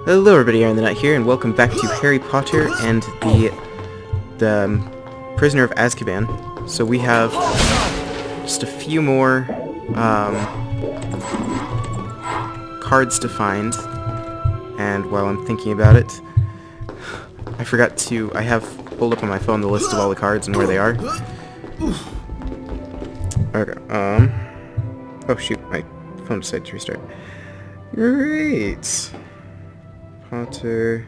Hello everybody, Aaron the Knight here, and welcome back to Harry Potter and the Prisoner of Azkaban. So we have just a few more cards to find, and while I'm thinking about it, I have pulled up on my phone the list of all the cards and where they are. Okay, oh shoot, my phone decided to restart. Great! Potter,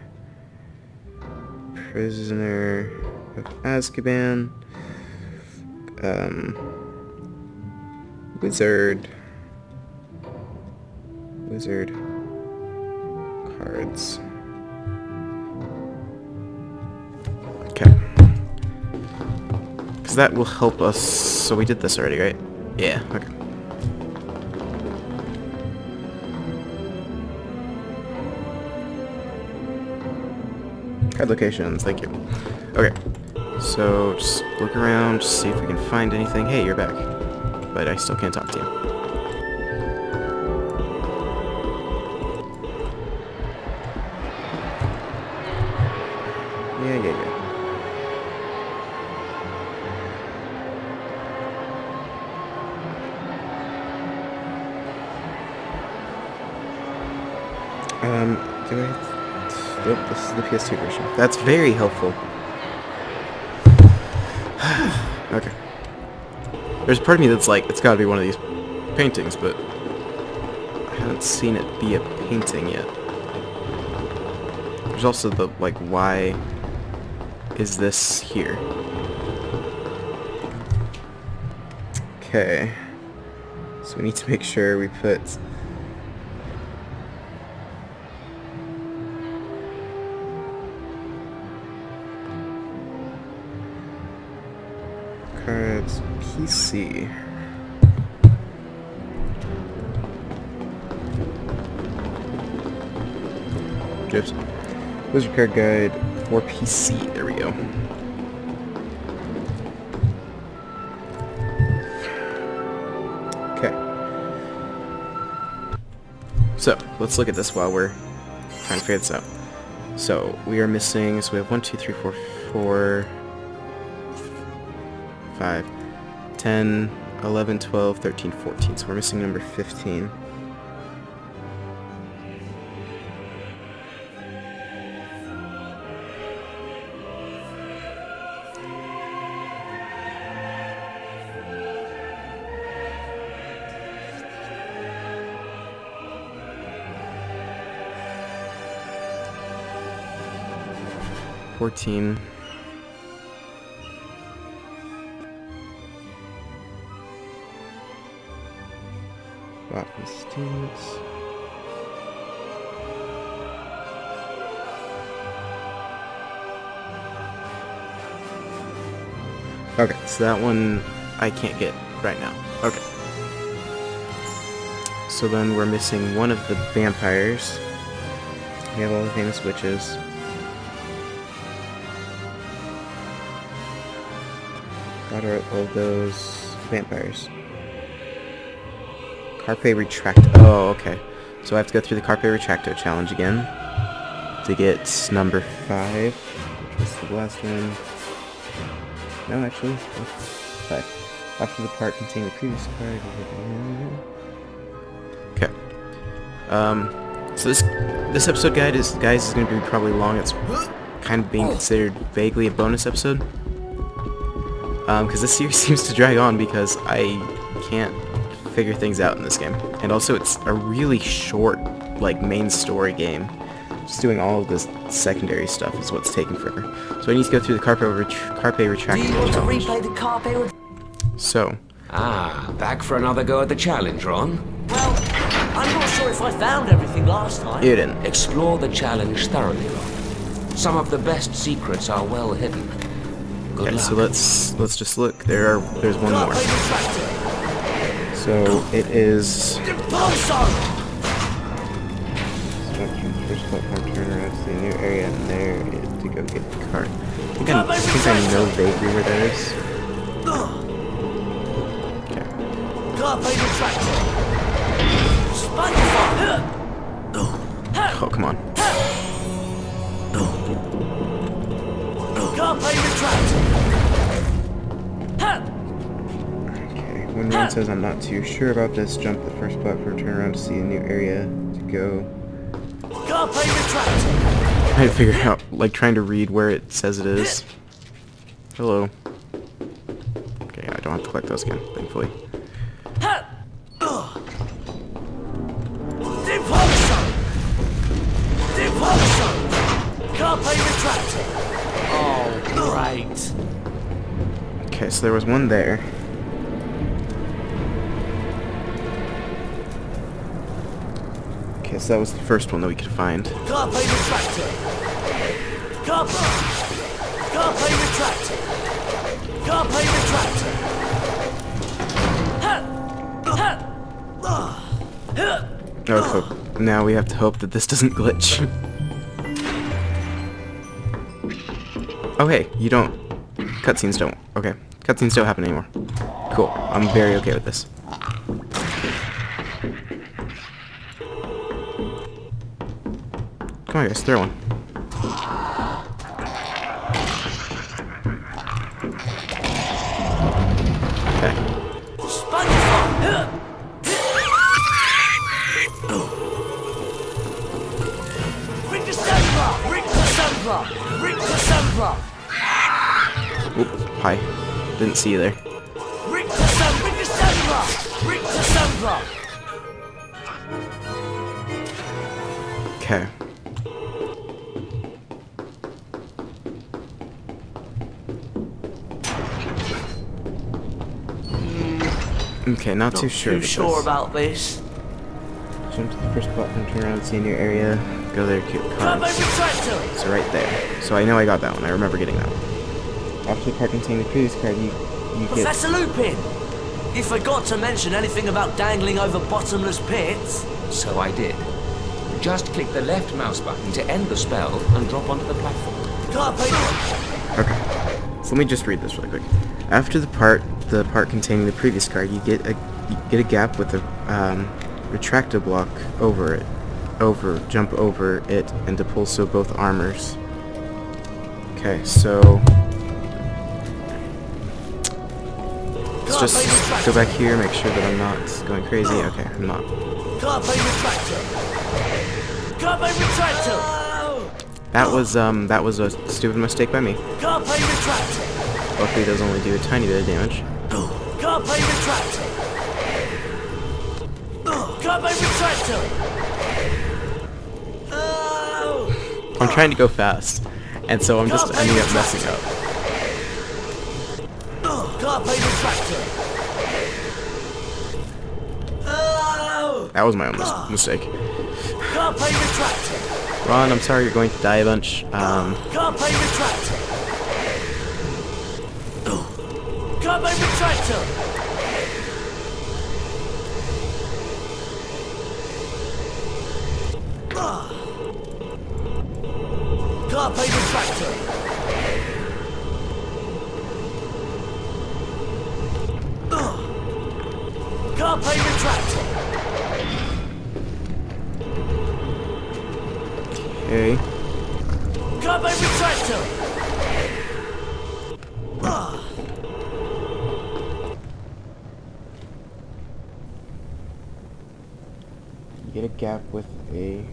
Prisoner of Azkaban, Wizard cards. Okay. Because that will help us. So we did this already, right? Yeah, okay. Card locations, thank you. Okay, so just look around, just see if we can find anything. Hey, you're back. But I still can't talk to you. Yeah. Do I... Nope, this is the PS2 version. That's very helpful. Okay. There's a part of me that's like, it's gotta be one of these paintings, but I haven't seen it be a painting yet. There's also the, like, why is this here? Okay. So we need to make sure we put... cards PC. Oops. Wizard card guide for PC. There we go. Okay. So let's look at this while we're trying to figure this out. So we are missing. So we have 1, 2, 3, 4, 4. 5, 10, 11, 12, 13, 14. So we're missing number 15. $14. Students. Okay, so that one I can't get right now. Okay. So then we're missing one of the vampires. We have all the famous witches. Got all those vampires. Carpe Retracto. Oh, okay. So I have to go through the Carpe Retracto challenge again to get number 5, which was the last one. No, actually, 5. After the part containing the previous card. Okay. So this episode guys is going to be probably long. It's kind of being considered vaguely a bonus episode. Because this series seems to drag on because I can't figure things out in this game, and also it's a really short, like, main story game. Just doing all of this secondary stuff is what's taking forever. So I need to go through the Carpe Retracto challenge. So. Back for another go at the challenge, Ron? Well, I'm not sure if I found everything last time. You didn't. Explore the challenge thoroughly, Ron. Some of the best secrets are well hidden. Good luck. So let's just look. There's one more. So it is. First turn around to the new area, and there to go get the card. I think I know vaguely where that is. Okay. Oh, come on. Carpe retract! Ha! Okay, when Ron says I'm not too sure about this, jump the first platform, turn around to see a new area to go. Carpe retract! Trying to figure out, like, trying to read where it says it is. Hello. Okay, I don't have to collect those again, thankfully. Ha! Depulsion! Depulsion! Carpe retract! Oh, great. Okay, so there was one there. Okay, so that was the first one that we could find. Carpe retractor! Carpe! Carpe retractor! Carpe retractor! Ha! Ha! Okay, now we have to hope that this doesn't glitch. Oh hey, you don't... Cutscenes don't... Okay, cutscenes don't happen anymore. Cool, I'm very okay with this. Come on guys, throw one. Okay. Oop, hi. Didn't see you there. Okay. Okay, not too sure. Too sure about this. Jump to the first button, turn around, see a new area, go there, cute cards. So right there. So I know I got that one. I remember getting that one. After the card containing the previous card, you get... Professor Lupin! You forgot to mention anything about dangling over bottomless pits. So I did. Just click the left mouse button to end the spell and drop onto the platform. Okay. So let me just read this really quick. After the part containing the previous card, you get a gap with a retractor block over it. Jump over it and depulso both armors. Okay, so let's just go back here, make sure that I'm not going crazy. Okay, I'm not. That was a stupid mistake by me. Luckily, those only do a tiny bit of damage. I'm trying to go fast, and so I'm just ending up messing up. That was my own mistake. Ron, I'm sorry you're going to die a bunch. Okay. You get a gap with a...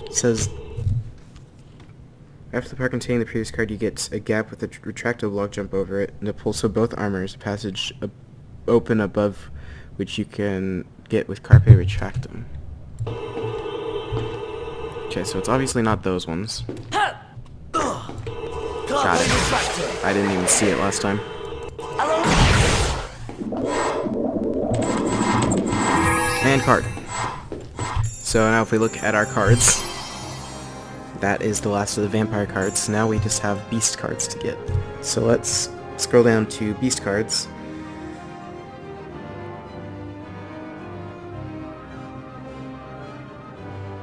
It says, after the part containing the previous card, you get a gap with a retractable block, jump over it, and depulso both armors, a passage open above which you can get with carpe retractum. Okay, so it's obviously not those ones. Got it. I didn't even see it last time. And card. So now if we look at our cards, that is the last of the vampire cards. Now we just have beast cards to get. So let's scroll down to beast cards.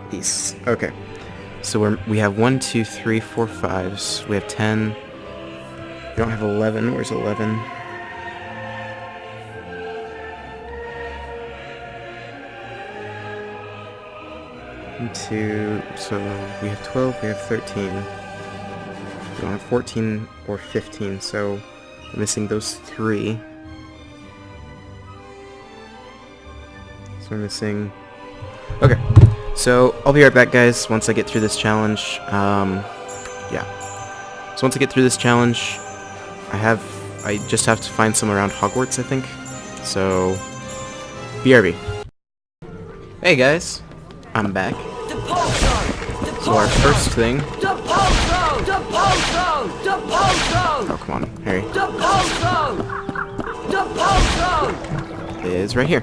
Beasts. Okay. So we have 1, 2, 3, 4, 5s. We have 10. We don't have 11. Where's 11? Two, so we have 12, we have 13. We don't have 14 or 15, so we're missing those 3. So we're missing... Okay, so I'll be right back, guys, once I get through this challenge. Yeah. So once I get through this challenge, I just have to find some around Hogwarts, I think. So, BRB. Hey guys, I'm back. So our first thing... Oh, come on, Harry. Is right here.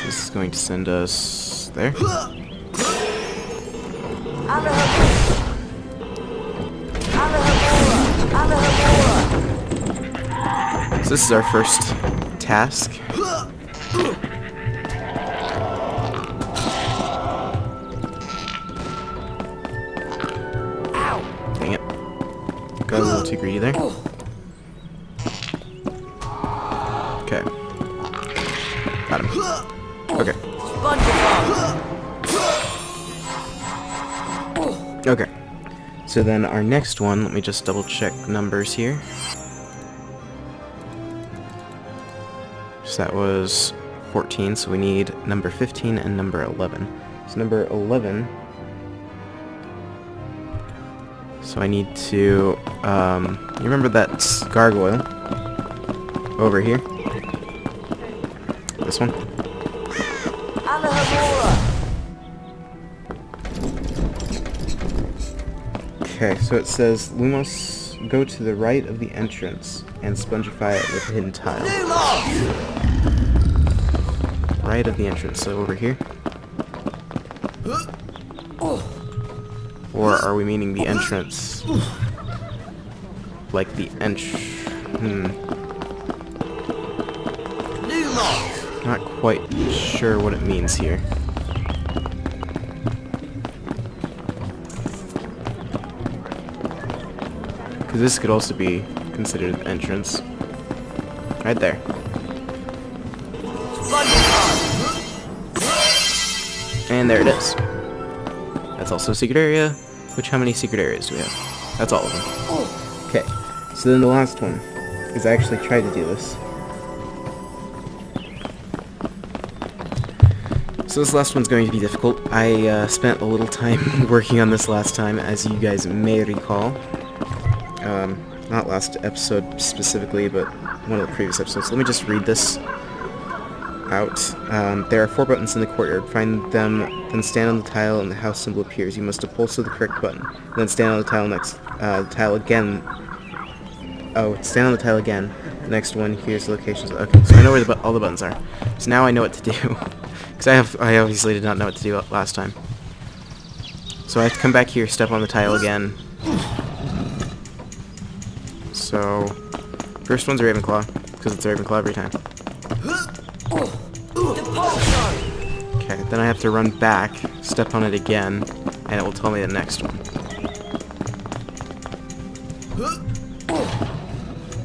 This is going to send us there. So this is our first task. Dang it. Got a little too greedy there. Okay. Got him. Okay. Okay. So then our next one, let me just double check numbers here. So that was 14, so we need number 15 and number 11. So number 11... So I need to, you remember that gargoyle over here? This one? Okay, so it says, Lumos, go to the right of the entrance and spongify it with a hidden tile. Right of the entrance, so over here? Or are we meaning the entrance? Like the Not quite sure what it means here. Because this could also be considered the entrance. Right there. And there it is. That's also a secret area. Which, how many secret areas do we have? That's all of them. Okay, so then the last one, because I actually tried to do this. So this last one's going to be difficult. I spent a little time working on this last time, as you guys may recall. Not last episode specifically, but one of the previous episodes. Let me just read this out. There are 4 buttons in the courtyard. Find them, then stand on the tile and the house symbol appears. You must upholster the correct button. Then stand on the tile next, tile again. Oh, stand on the tile again. The next one, here's the locations. Okay, so I know where all the buttons are. So now I know what to do. Because I obviously did not know what to do last time. So I have to come back here, step on the tile again. So, first one's Ravenclaw, because it's Ravenclaw every time. Okay, then I have to run back, step on it again, and it will tell me the next one.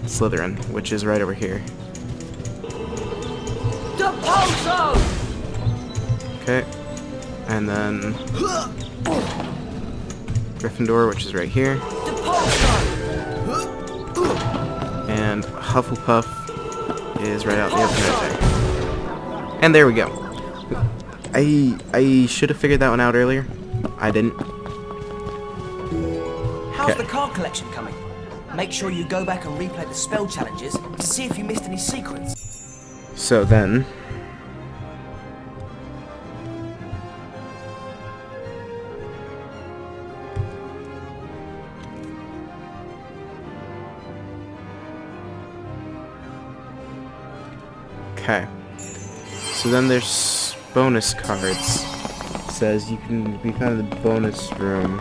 Slytherin, which is right over here. Okay, and then Gryffindor, which is right here. And Hufflepuff is right out in the open right there. And there we go. I should have figured that one out earlier. I didn't. How's the card collection coming? Make sure you go back and replay the spell challenges to see if you missed any secrets. So then... Okay. So then there's bonus cards. It says you can be found in the bonus room.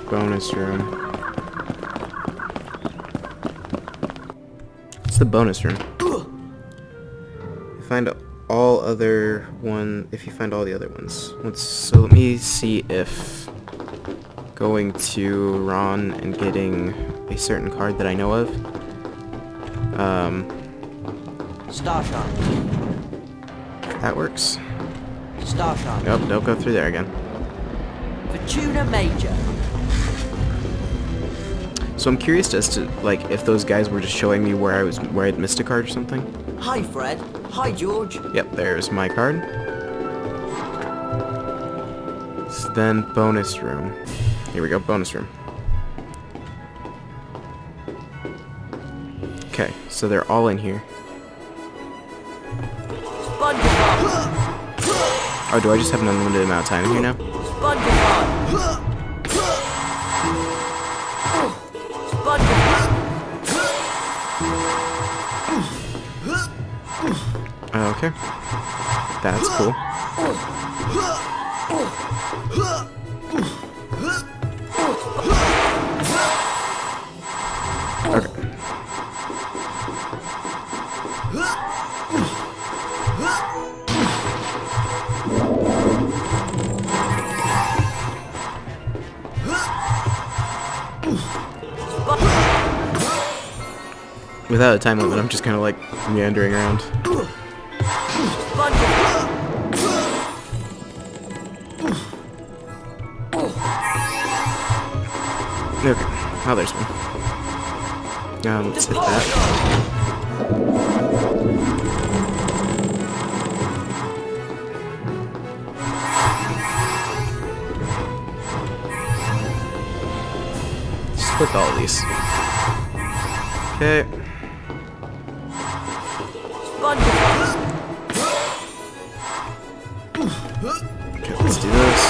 Bonus room. What's the bonus room? You find all other one, if you find all the other ones. So let me see if going to Ron and getting a certain card that I know of. Starshine. That works. Starshine. Nope, don't go through there again. Fortuna Major. So I'm curious as to, like, if those guys were just showing me where I'd missed a card or something. Hi, Fred. Hi, George. Yep, there's my card. So then bonus room. Here we go, bonus room. Okay, so they're all in here. SpongeBob. Oh, do I just have an unlimited amount of time in here now? SpongeBob. SpongeBob. Okay. That's cool. Okay. Without a time limit, I'm just kind of like meandering around. Okay, oh, there's one. Let's hit that. Just click all of these. Okay. Okay, let's do this.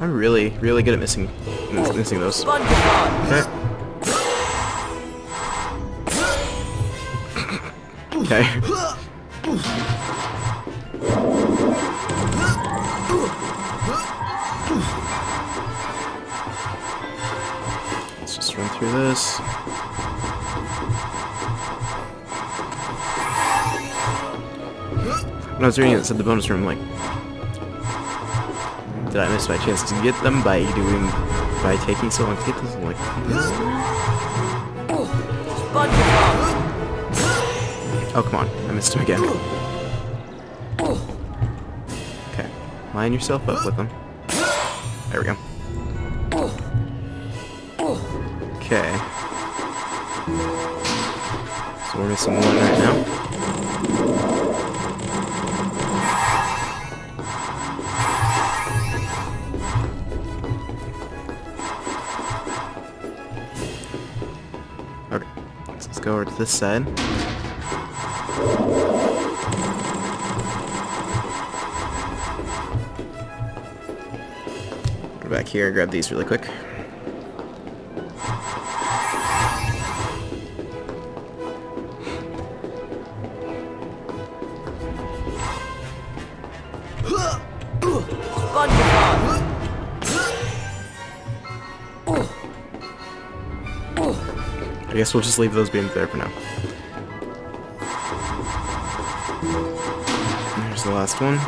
I'm really good at missing those. Okay. Okay. Let's just run through this. When I was reading it, it said the bonus room, like, did I miss my chance to get them by taking so long to get this? I'm like, oh, come on. I missed him again. Okay. Line yourself up with them. There we go. Okay. So we're missing one right now. Okay, let's go over to this side. Go back here and grab these really quick. I guess we'll just leave those beams there for now. There's the last one.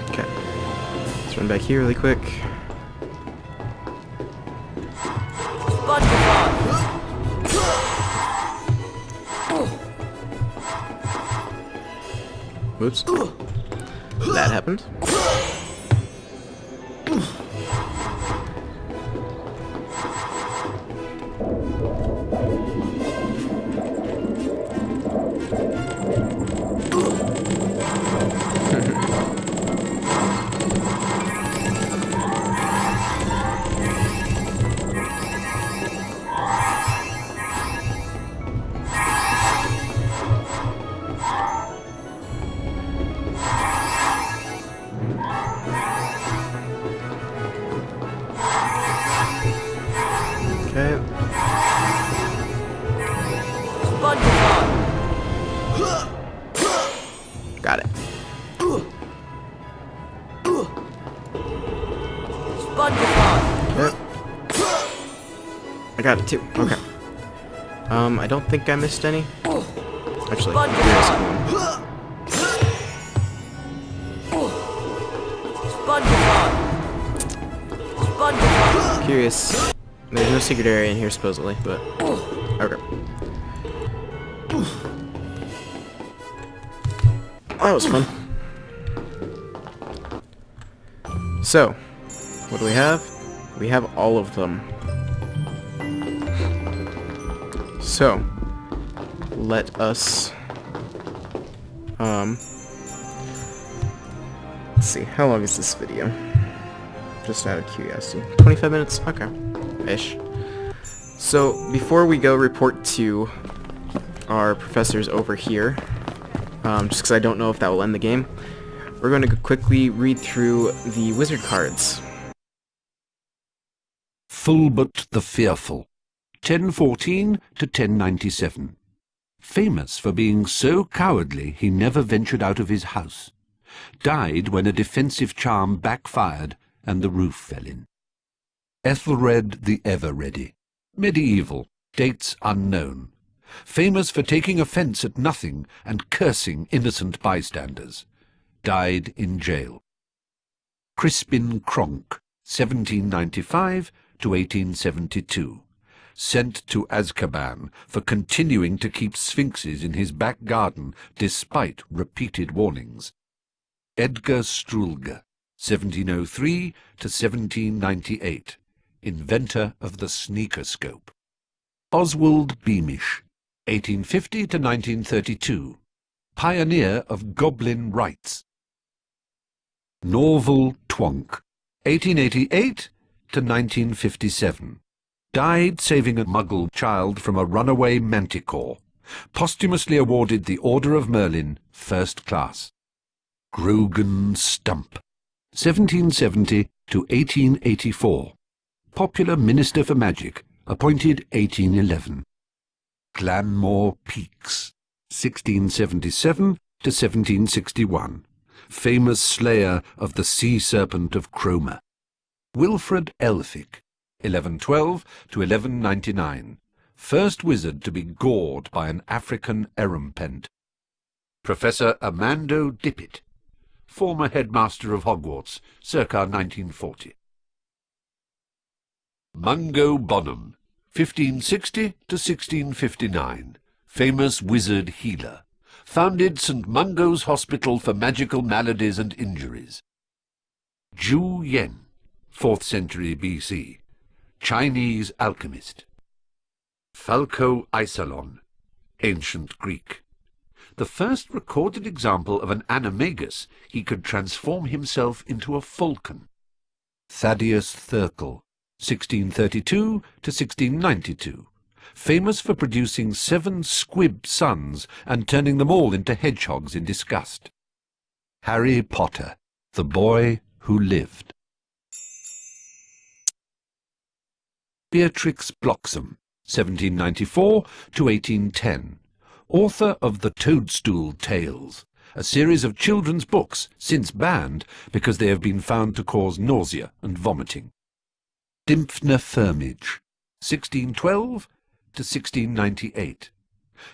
Okay. Let's run back here really quick. Whoops. That happened. I got it too. Okay. I don't think I missed any. Actually, Sponge here is Bob. one. Sponge Bob. Curious. There's no secret area in here supposedly, but okay. That was fun. So, what do we have? We have all of them. So, let us let's see, how long is this video? Just out of curiosity. 25 minutes? Okay. Ish. So, before we go report to our professors over here, just because I don't know if that will end the game, we're going to quickly read through the wizard cards. Fulbert the Fearful, 1014 to 1097. Famous for being so cowardly he never ventured out of his house. Died when a defensive charm backfired and the roof fell in. Ethelred the Ever-Ready, medieval, dates unknown. Famous for taking offence at nothing and cursing innocent bystanders. Died in jail. Crispin Cronk, 1795 to 1872. Sent to Azkaban for continuing to keep sphinxes in his back garden despite repeated warnings. Edgar Struelge, 1703 to 1798. Inventor of the sneakerscope. Oswald Beamish, 1850 to 1932. Pioneer of goblin rites. Norval Twonk, 1888 to 1957. Died saving a Muggle child from a runaway manticore. Posthumously awarded the Order of Merlin, First Class. Grogan Stump, 1770 to 1884. Popular Minister for Magic, appointed 1811. Glanmore Peaks, 1677 to 1761. Famous slayer of the sea serpent of Cromer. Wilfred Elphick, 1112 to 1199. First wizard to be gored by an African erumpent. Professor Amando Dippet, former headmaster of Hogwarts, circa 1940. Mungo Bonham, 1560 to 1659. Famous wizard healer. Founded St. Mungo's Hospital for Magical Maladies and Injuries. Zhu Yen, 4th century BC. Chinese alchemist. Falco Isolon, ancient Greek. The first recorded example of an animagus, he could transform himself into a falcon. Thaddeus Thurkel, 1632 to 1692. Famous for producing 7 squib sons and turning them all into hedgehogs in disgust. Harry Potter, the boy who lived. Beatrix Bloxham, 1794 to 1810. Author of The Toadstool Tales, a series of children's books since banned because they have been found to cause nausea and vomiting. Dymphna Firmage, 1612 to 1698.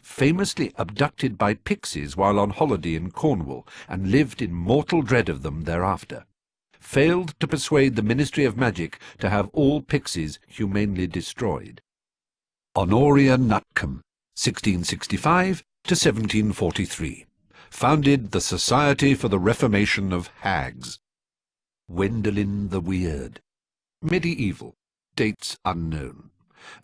Famously abducted by pixies while on holiday in Cornwall and lived in mortal dread of them thereafter. Failed to persuade the Ministry of Magic to have all pixies humanely destroyed. Honoria Nutcombe, 1665 to 1743. Founded the Society for the Reformation of Hags. Gwendolen the Weird. Medieval. Dates unknown.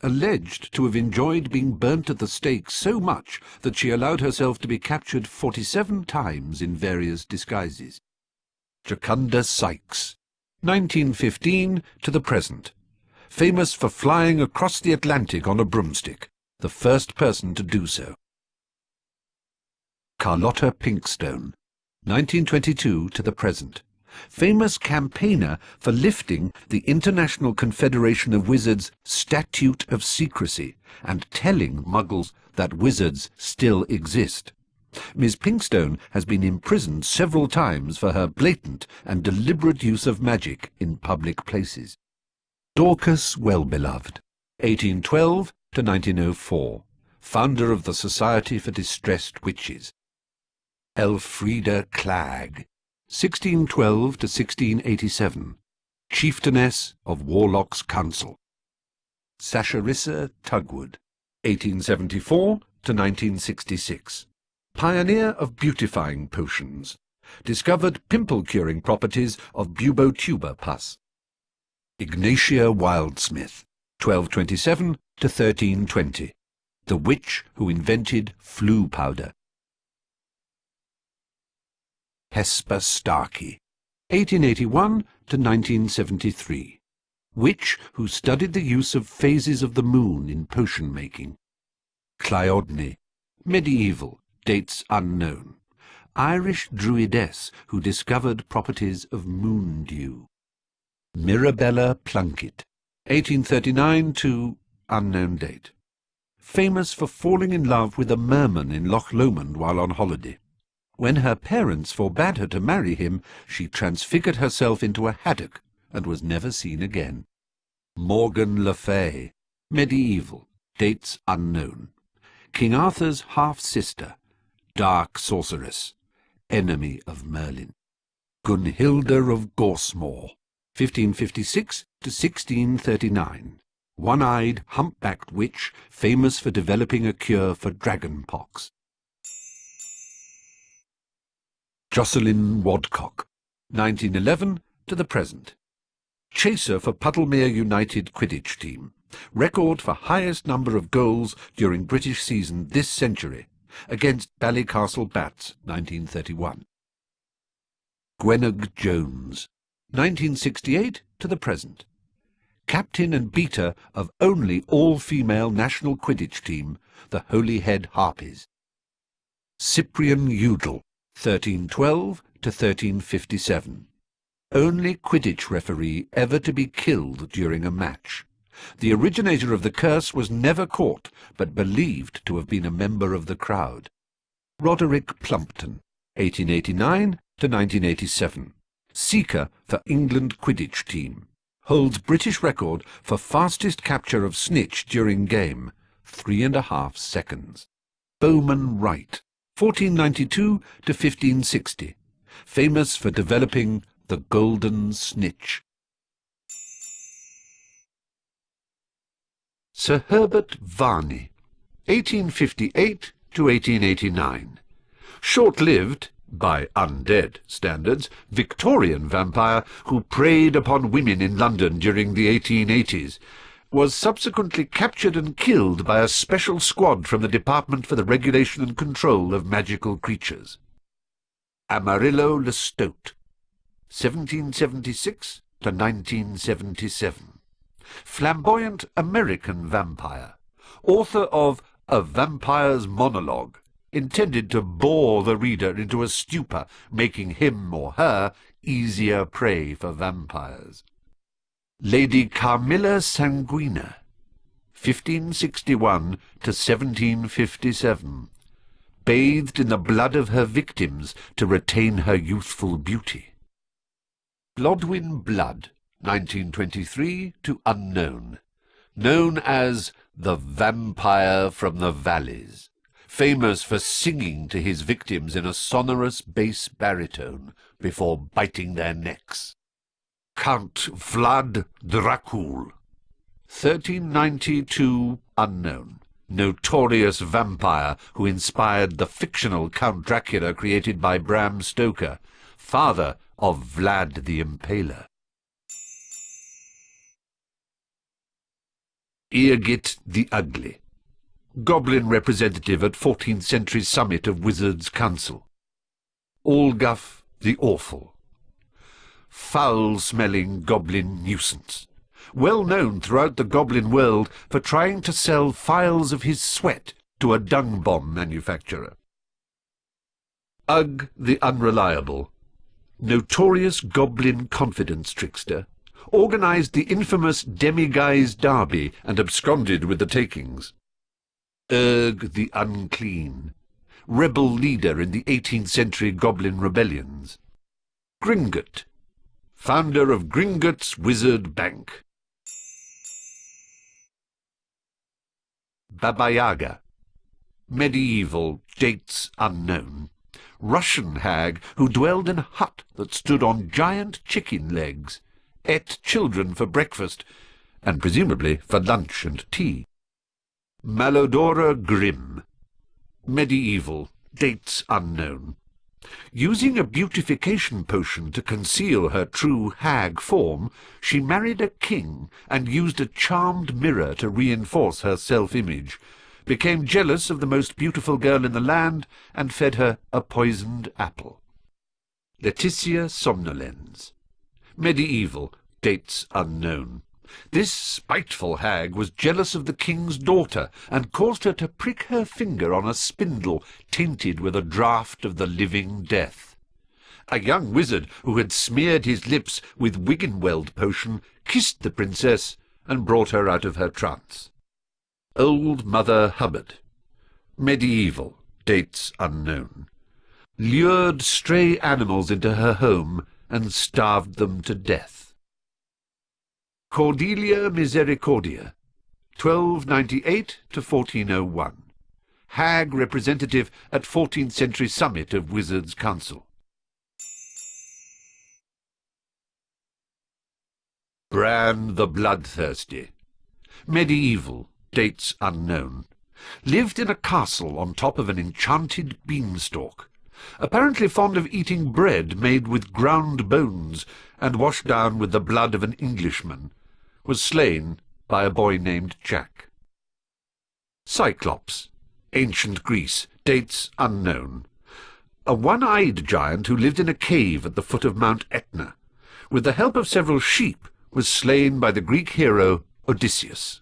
Alleged to have enjoyed being burnt at the stake so much that she allowed herself to be captured 47 times in various disguises. Jocunda Sykes, 1915 to the present. Famous for flying across the Atlantic on a broomstick, the first person to do so. Carlotta Pinkstone, 1922 to the present. Famous campaigner for lifting the International Confederation of Wizards' Statute of Secrecy and telling Muggles that wizards still exist. Ms. Pinkstone has been imprisoned several times for her blatant and deliberate use of magic in public places. Dorcas Wellbeloved, 1812 to 1904, founder of the Society for Distressed Witches. Elfrida Clegg, 1612 to 1687, chieftainess of Warlock's Council. Saccharissa Tugwood, 1874 to 1966, pioneer of beautifying potions, discovered pimple-curing properties of bubotuber pus. Ignatia Wildsmith, 1227 to 1320, the witch who invented flue powder. Hesper Starkey, 1881 to 1973, witch who studied the use of phases of the moon in potion-making. Cleodne, medieval, dates unknown, Irish druidess who discovered properties of moon dew. Mirabella Plunkett, 1839 to unknown date, famous for falling in love with a merman in Loch Lomond while on holiday. When her parents forbade her to marry him, she transfigured herself into a haddock and was never seen again. Morgan Le Fay, medieval, dates unknown, King Arthur's half-sister, dark sorceress, enemy of Merlin. Gunhilda of Gorsmore, 1556 to 1639, one-eyed, humpbacked witch famous for developing a cure for dragon-pox. Jocelyn Wadcock, 1911 to the present, chaser for Puddlemere United Quidditch team, record for highest number of goals during British season this century, against Ballycastle Bats, 1931. Gwenog Jones, 1968 to the present, captain and beater of only all-female national Quidditch team, the Holyhead Harpies. Cyprian Udall, 1312 to 1357, only Quidditch referee ever to be killed during a match. The originator of the curse was never caught, but believed to have been a member of the crowd. Roderick Plumpton, 1889 to 1987, seeker for England Quidditch team, holds British record for fastest capture of snitch during game, 3.5 seconds. Bowman Wright, 1492 to 1560, famous for developing the golden snitch. Sir Herbert Varney, 1858 to 1889, short-lived, by undead standards, Victorian vampire who preyed upon women in London during the 1880s, was subsequently captured and killed by a special squad from the Department for the Regulation and Control of Magical Creatures. Amarillo Lestote, 1776 to 1977, flamboyant American vampire, author of A Vampire's Monologue, intended to bore the reader into a stupor, making him or her easier prey for vampires. Lady Carmilla Sanguina, 1561 to 1757, bathed in the blood of her victims to retain her youthful beauty. Blodwyn Blood, 1923 to unknown, known as the Vampire from the Valleys, famous for singing to his victims in a sonorous bass baritone before biting their necks. Count Vlad Dracul, 1392 unknown, notorious vampire who inspired the fictional Count Dracula created by Bram Stoker, father of Vlad the Impaler. Eargit the Ugly, goblin representative at 14th century summit of Wizards' Council. Olguff the Awful, foul-smelling goblin nuisance, well known throughout the goblin world for trying to sell phials of his sweat to a dung-bomb manufacturer. Ugg the Unreliable, notorious goblin confidence trickster, organised the infamous Demiguise Derby and absconded with the takings. Urg the Unclean, rebel leader in the 18th century goblin rebellions. Gringotts, founder of Gringotts Wizard Bank. Baba Yaga. Medieval, dates unknown. Russian hag who dwelled in a hut that stood on giant chicken legs, ate children for breakfast, and presumably for lunch and tea. Malodora Grimm. Medieval, dates unknown. Using a beautification potion to conceal her true hag form, she married a king and used a charmed mirror to reinforce her self-image, became jealous of the most beautiful girl in the land, and fed her a poisoned apple. Laetitia Somnolens. Medieval, dates unknown. This spiteful hag was jealous of the king's daughter, and caused her to prick her finger on a spindle tainted with a draught of the living death. A young wizard who had smeared his lips with Wiggenweld potion kissed the princess and brought her out of her trance. Old Mother Hubbard. Medieval, dates unknown. Lured stray animals into her home and starved them to death. Cordelia Misericordia, 1298 to 1401. Hag representative at 14th century summit of Wizards' Council. Bran the Bloodthirsty. Medieval, dates unknown. Lived in a castle on top of an enchanted beanstalk. Apparently fond of eating bread made with ground bones and washed down with the blood of an Englishman. Was slain by a boy named Jack. Cyclops. Ancient Greece. Dates unknown. A one-eyed giant who lived in a cave at the foot of Mount Etna. With the help of several sheep, was slain by the Greek hero Odysseus.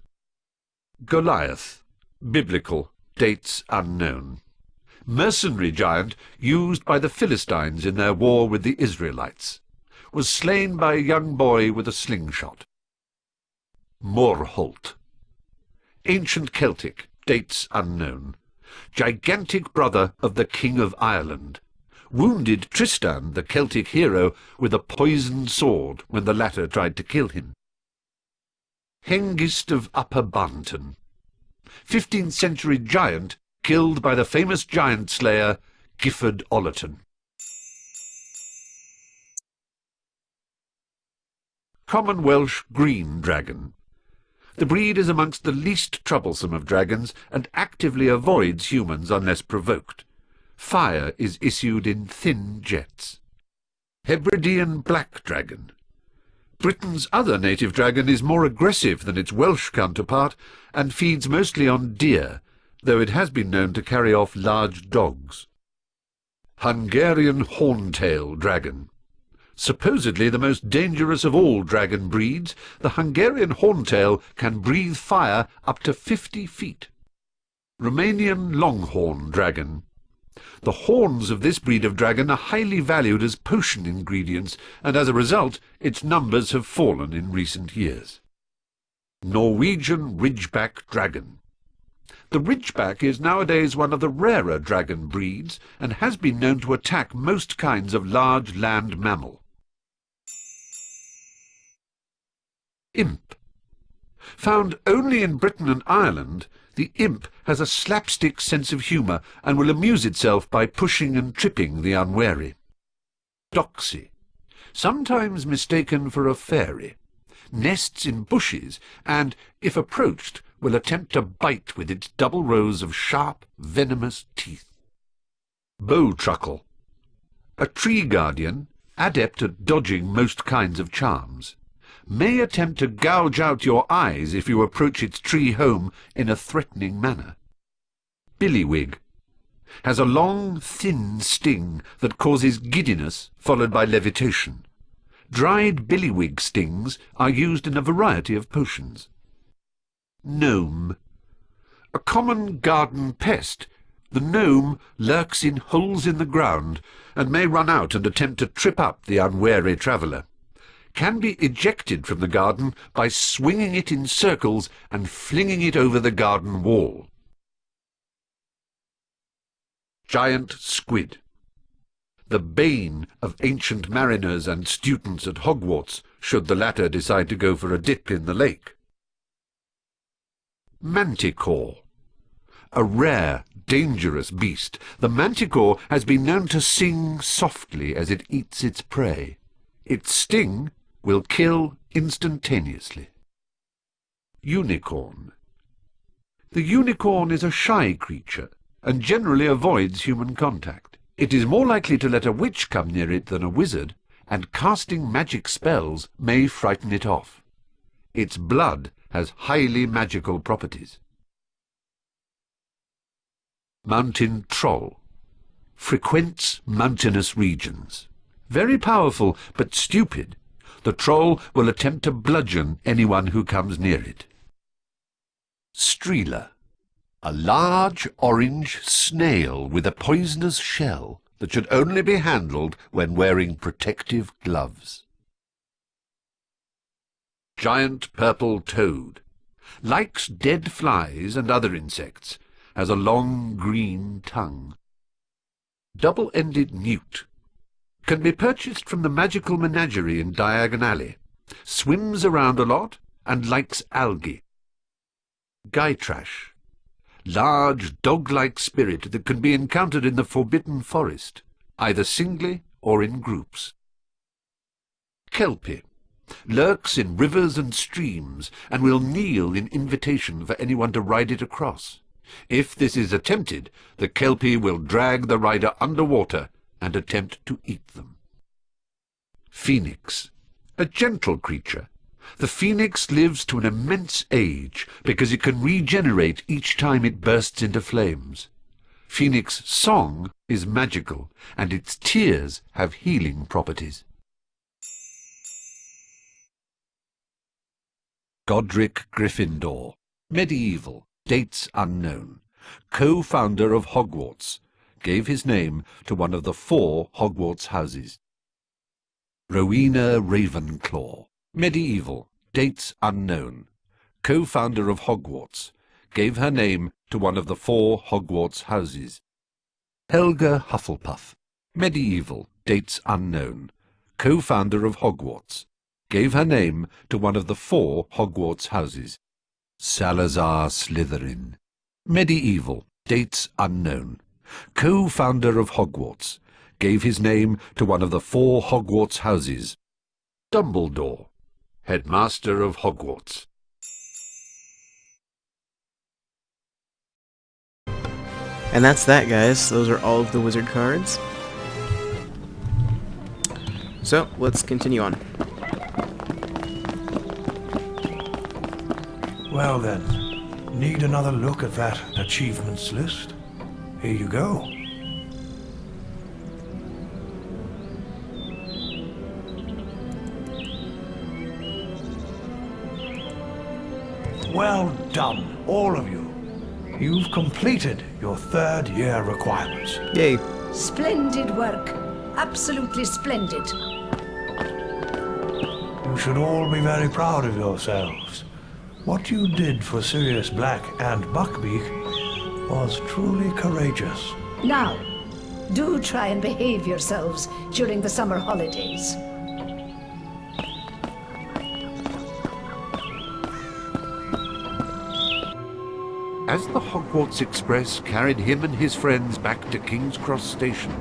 Goliath. Biblical. Dates unknown. Mercenary giant used by the Philistines in their war with the Israelites. Was slain by a young boy with a slingshot. Morholt. Ancient Celtic, dates unknown. Gigantic brother of the King of Ireland. Wounded Tristan, the Celtic hero, with a poisoned sword when the latter tried to kill him. Hengist of Upper Barnton. 15th century giant killed by the famous giant slayer Gifford Ollerton. Common Welsh green dragon. The breed is amongst the least troublesome of dragons, and actively avoids humans unless provoked. Fire is issued in thin jets. Hebridean black dragon. Britain's other native dragon is more aggressive than its Welsh counterpart, and feeds mostly on deer, though it has been known to carry off large dogs. Hungarian horntail dragon. Supposedly the most dangerous of all dragon breeds, the Hungarian horntail can breathe fire up to 50 feet. Romanian longhorn dragon. The horns of this breed of dragon are highly valued as potion ingredients, and as a result its numbers have fallen in recent years. Norwegian ridgeback dragon. The ridgeback is nowadays one of the rarer dragon breeds, and has been known to attack most kinds of large land mammal. Imp. Found only in Britain and Ireland, the imp has a slapstick sense of humour and will amuse itself by pushing and tripping the unwary. Doxy. Sometimes mistaken for a fairy. Nests in bushes and, if approached, will attempt to bite with its double rows of sharp, venomous teeth. Bowtruckle. A tree guardian, adept at dodging most kinds of charms. May attempt to gouge out your eyes if you approach its tree home in a threatening manner. Billywig. Has a long, thin sting that causes giddiness, followed by levitation. Dried billywig stings are used in a variety of potions. Gnome. A common garden pest, the gnome lurks in holes in the ground and may run out and attempt to trip up the unwary traveller. Can be ejected from the garden by swinging it in circles and flinging it over the garden wall. Giant squid. The bane of ancient mariners and students at Hogwarts, should the latter decide to go for a dip in the lake. Manticore. A rare, dangerous beast, the manticore has been known to sing softly as it eats its prey. Its sting will kill instantaneously. Unicorn. The unicorn is a shy creature and generally avoids human contact. It is more likely to let a witch come near it than a wizard, and casting magic spells may frighten it off. Its blood has highly magical properties. Mountain troll. Frequents mountainous regions. Very powerful, but stupid. The troll will attempt to bludgeon anyone who comes near it. Streeler. A large orange snail with a poisonous shell that should only be handled when wearing protective gloves. Giant purple toad. Likes dead flies and other insects. Has a long green tongue. Double-ended newt. Can be purchased from the magical menagerie in Diagon Alley. Swims around a lot and likes algae. Gytrash. Large dog-like spirit that can be encountered in the Forbidden Forest, either singly or in groups. Kelpie. Lurks in rivers and streams and will kneel in invitation for anyone to ride it across. If this is attempted, the Kelpie will drag the rider underwater and attempt to eat them. Phoenix. A gentle creature. The phoenix lives to an immense age because it can regenerate each time it bursts into flames. Phoenix song is magical, and its tears have healing properties. Godric Gryffindor. Medieval. Dates unknown. Co-founder of Hogwarts. Gave his name to one of the 4 Hogwarts houses. Rowena Ravenclaw. Medieval. Dates unknown. Co-founder of Hogwarts. Gave her name to one of the 4 Hogwarts houses. Helga Hufflepuff. Medieval. Dates unknown. Co-founder of Hogwarts. Gave her name to one of the 4 Hogwarts houses. Salazar Slytherin. Medieval. Dates unknown. Co-founder of Hogwarts. Gave his name to one of the 4 Hogwarts houses. Dumbledore. Headmaster of Hogwarts. And that's that, guys. Those are all of the wizard cards. So, let's continue on. Well then, need another look at that achievements list? Here you go. Well done, all of you. You've completed your 3rd year requirements. Yay. Splendid work. Absolutely splendid. You should all be very proud of yourselves. What you did for Sirius Black and Buckbeak was truly courageous. Now, do try and behave yourselves during the summer holidays. As the Hogwarts Express carried him and his friends back to King's Cross Station,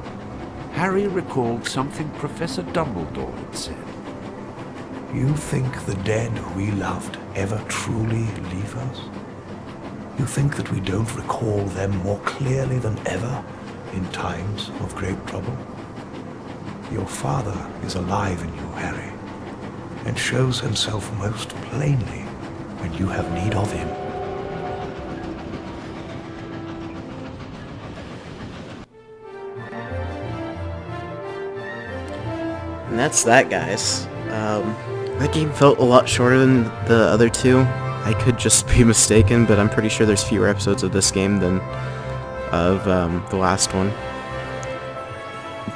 Harry recalled something Professor Dumbledore had said. You think the dead we loved ever truly leave us? You think that we don't recall them more clearly than ever in times of great trouble? Your father is alive in you, Harry, and shows himself most plainly when you have need of him. And that's that, guys. That game felt a lot shorter than the other 2. I could just be mistaken, but I'm pretty sure there's fewer episodes of this game than of the last one.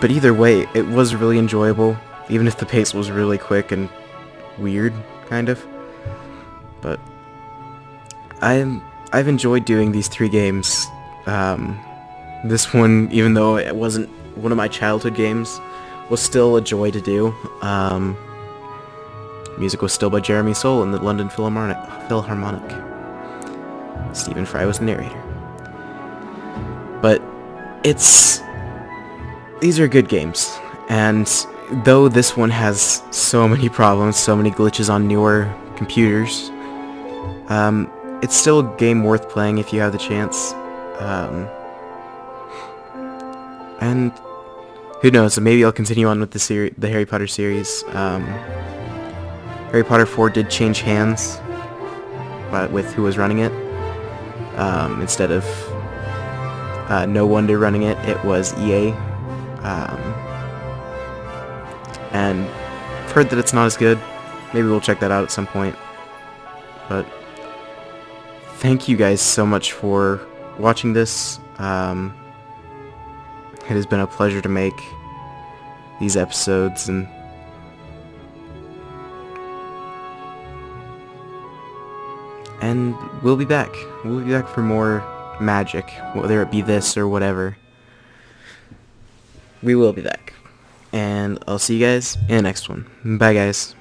But either way, it was really enjoyable, even if the pace was really quick and weird, kind of. But I've enjoyed doing these 3 games. This one, even though it wasn't one of my childhood games, was still a joy to do. Music was still by Jeremy Soule in the London Philharmonic. Stephen Fry was the narrator. But these are good games, and though this one has so many problems, so many glitches on newer computers, it's still a game worth playing if you have the chance. And who knows, maybe I'll continue on with the Harry Potter series. Harry Potter 4 did change hands, but with who was running it. Instead of No Wonder running it, it was EA. And I've heard that it's not as good. Maybe we'll check that out at some point. But thank you guys so much for watching this. It has been a pleasure to make these episodes, and we'll be back. We'll be back for more magic, whether it be this or whatever. We will be back. And I'll see you guys in the next one. Bye, guys.